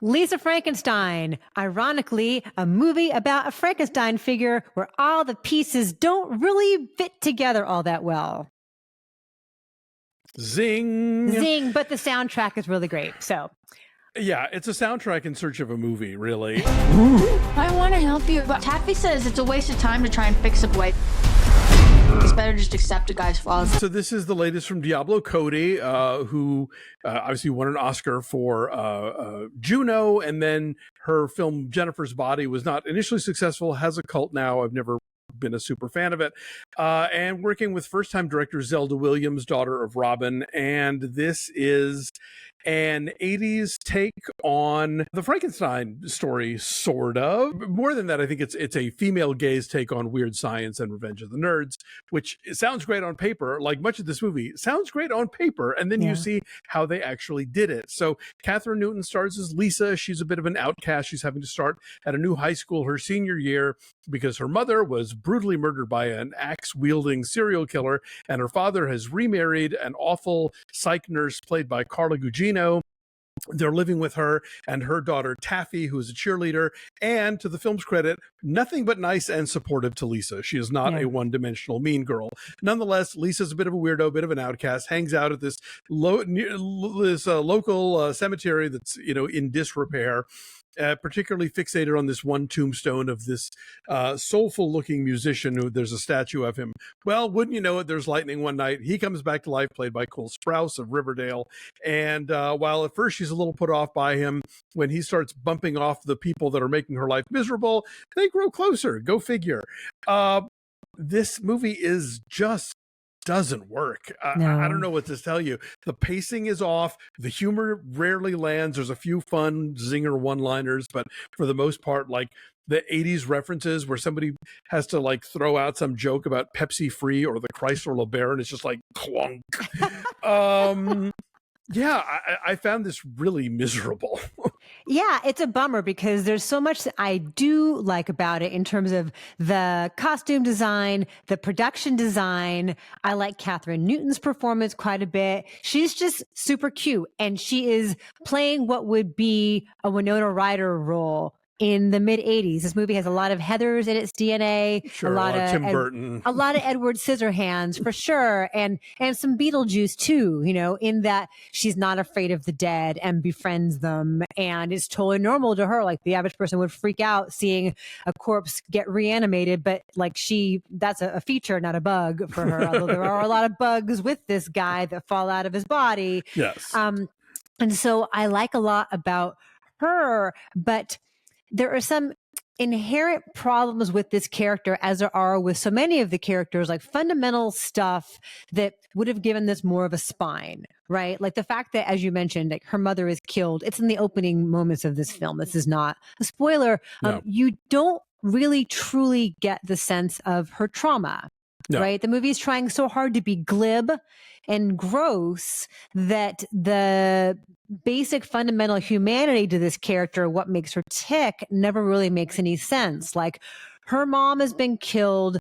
Lisa Frankenstein, ironically, a movie about a Frankenstein figure where all the pieces don't really fit together all that well. Zing! Zing, but the soundtrack is really great, so. Yeah, it's a soundtrack in search of a movie, really. I want to help you, but Taffy says it's a waste of time to try and fix a boy. It's better just accept a guy's flaws. So this is the latest from Diablo Cody, who obviously won an Oscar for Juno, and then her film Jennifer's Body was not initially successful, has a cult now. I've never been a super fan of it. And working with first-time director Zelda Williams, daughter of Robin, and this is an 80s take on the Frankenstein story, sort of. More than that, I think it's a female gaze take on Weird Science and Revenge of the Nerds, which sounds great on paper. Like much of this movie sounds great on paper, and then you see how they actually did it. So Kathryn Newton stars as Lisa. She's a bit of an outcast. She's having to start at a new high school her senior year because her mother was brutally murdered by an axe-wielding serial killer, and her father has remarried an awful psych nurse played by Carla Gugino. They're living with her and her daughter Taffy, who is a cheerleader, and to the film's credit, nothing but nice and supportive to Lisa. She is not a one-dimensional mean girl. Nonetheless, Lisa's a bit of a weirdo, bit of an outcast, hangs out at this local cemetery that's in disrepair. Particularly fixated on this one tombstone of this soulful looking musician who there's a statue of him. Well, wouldn't you know it, there's lightning one night. He comes back to life, played by Sprouse of Riverdale. And while at first she's a little put off by him, when he starts bumping off the people that are making her life miserable, they grow closer. Go figure. This movie is just doesn't work. No. I don't know what to tell you. The pacing is off. The humor rarely lands. There's a few fun zinger one-liners, but for the most part, like the 80s references where somebody has to like throw out some joke about Pepsi Free or the Chrysler LeBaron, it's just like clunk. Yeah, I found this really miserable. Yeah, it's a bummer because there's so much that I do like about it in terms of the costume design, the production design. I like Kathryn Newton's performance quite a bit. She's just super cute, and she is playing what would be a Winona Ryder role in the mid 80s. This movie has a lot of Heathers in its DNA, Sure, a lot of Tim Burton, a lot of Edward Scissorhands for sure, and some Beetlejuice too, in that she's not afraid of the dead and befriends them, and it's totally normal to her. Like the average person would freak out seeing a corpse get reanimated, but like that's a feature, not a bug for her. Although there are a lot of bugs with this guy that fall out of his body. Yes. And so I like a lot about her, but there are some inherent problems with this character, as there are with so many of the characters, like fundamental stuff that would have given this more of a spine, right? Like the fact that, as you mentioned, like her mother is killed. It's in the opening moments of this film. This is not a spoiler. No. You don't really truly get the sense of her trauma. No. Right? The movie is trying so hard to be glib and gross that the basic fundamental humanity to this character, what makes her tick, never really makes any sense. Like her mom has been killed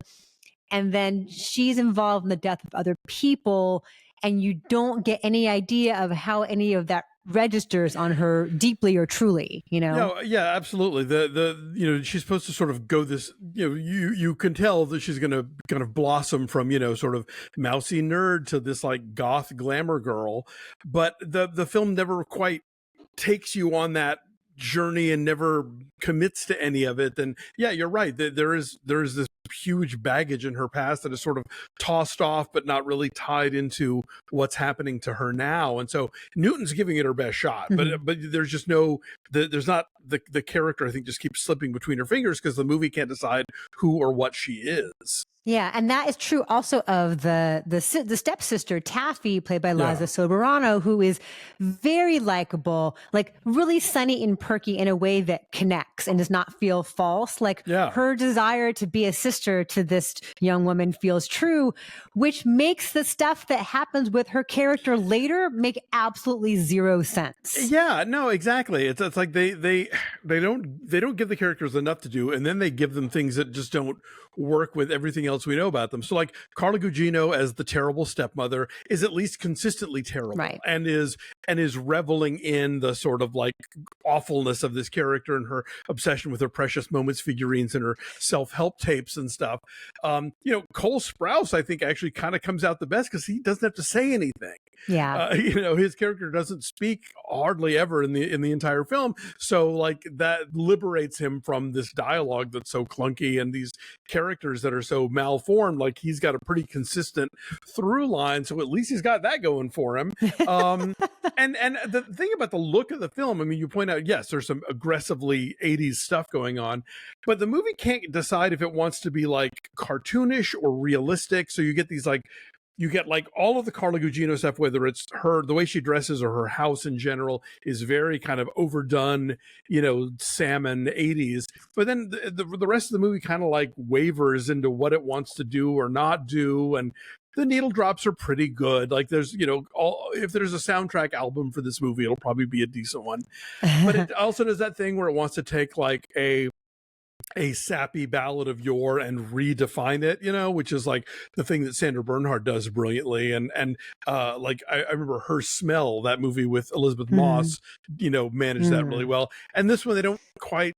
and then she's involved in the death of other people, and you don't get any idea of how any of that registers on her deeply or truly, No, yeah, absolutely. The she's supposed to sort of go this, you can tell that she's going to kind of blossom from, sort of mousy nerd to this like goth glamour girl. But the film never quite takes you on that journey and never commits to any of it. And yeah, you're right. There is this huge baggage in her past that is sort of tossed off but not really tied into what's happening to her now. And so Newton's giving it her best shot, but there's just there's not the character, I think, just keeps slipping between her fingers because the movie can't decide who or what she is. Yeah, and that is true also of the stepsister, Taffy, played by Liza Soberano, who is very likable, like really sunny and perky in a way that connects and does not feel false. Like her desire to be a sister to this young woman feels true, which makes the stuff that happens with her character later make absolutely zero sense. Yeah, no, exactly. It's like they don't give the characters enough to do, and then they give them things that just don't work with everything else we know about them. So like Carla Gugino as the terrible stepmother is at least consistently terrible, right, and is and is reveling in the sort of like awfulness of this character and her obsession with her Precious Moments figurines and her self-help tapes and stuff. Cole Sprouse, I think, actually kind of comes out the best because he doesn't have to say anything. Yeah. His character doesn't speak hardly ever in the entire film. So like that liberates him from this dialogue that's so clunky and these characters that are so malformed. Like he's got a pretty consistent through line. So at least he's got that going for him. And the thing about the look of the film, I mean, you point out, yes, there's some aggressively 80s stuff going on, but the movie can't decide if it wants to be like cartoonish or realistic. So you get these like, all of the Carla Gugino stuff, whether it's her, the way she dresses or her house in general is very kind of overdone, salmon 80s. But then the rest of the movie kind of like wavers into what it wants to do or not do. And the needle drops are pretty good. Like there's, if there's a soundtrack album for this movie, it'll probably be a decent one. But it also does that thing where it wants to take like a sappy ballad of yore and redefine it, which is like the thing that Sandra Bernhard does brilliantly. And like I remember Her Smell, that movie with Elizabeth Moss, managed that really well. And this one, they don't quite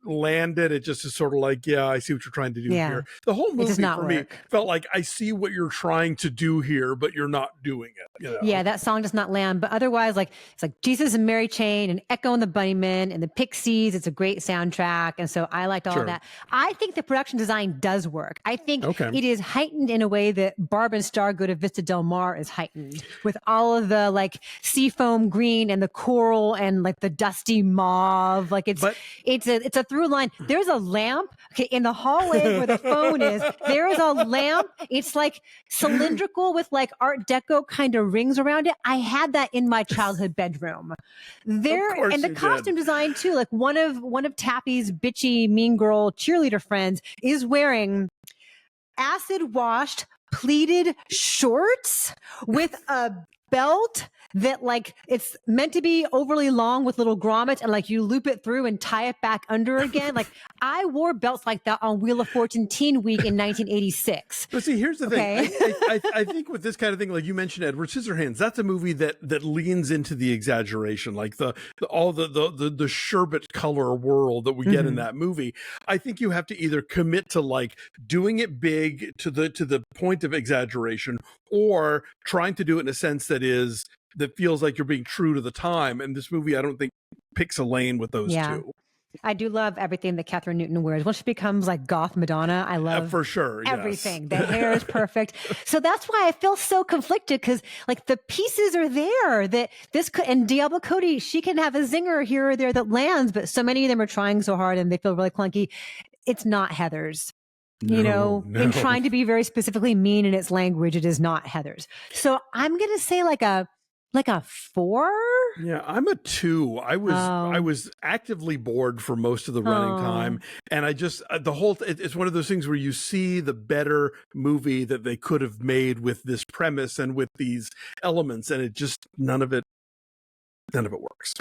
land it. It just is sort of like, yeah, I see what you're trying to do here. The whole movie for me felt like I see what you're trying to do here, but you're not doing it. Yeah, that song does not land. But otherwise, like it's like Jesus and Mary Chain and Echo and the Bunnymen and the Pixies. It's a great soundtrack, and so I liked all of that. I think the production design does work. I think it is heightened in a way that Barb and Stargood of Vista Del Mar is heightened with all of the like seafoam green and the coral and like the dusty mauve. Like it's a through line. There's a lamp in the hallway where the phone is. There is a lamp. It's like cylindrical with like Art Deco kind of rings around it. I had that in my childhood bedroom. There, and the costume design too. Like one of Taffy's bitchy mean girl cheerleader friends is wearing acid washed pleated shorts with a belt that like it's meant to be overly long with little grommets and like you loop it through and tie it back under again. Like I wore belts like that on Wheel of Fortune Teen Week in 1986. But see, here's the thing. I think with this kind of thing, like you mentioned Edward Scissorhands, that's a movie that leans into the exaggeration, like all the sherbet color world that we get in that movie. I think you have to either commit to like doing it big to the point of exaggeration, or trying to do it in a sense that feels like you're being true to the time. And this movie, I don't think picks a lane with those two. I do love everything that Kathryn Newton wears. Once she becomes like goth Madonna, I love for sure everything. The hair is perfect. So that's why I feel so conflicted, because like the pieces are there that this could, and Diablo Cody, she can have a zinger here or there that lands, but so many of them are trying so hard and they feel really clunky. It's not Heather's. In trying to be very specifically mean in its language, it is not Heather's. So I'm going to say like a 4. Yeah, I'm a 2. I was actively bored for most of the running time. And I just, it's one of those things where you see the better movie that they could have made with this premise and with these elements. And it just, none of it works.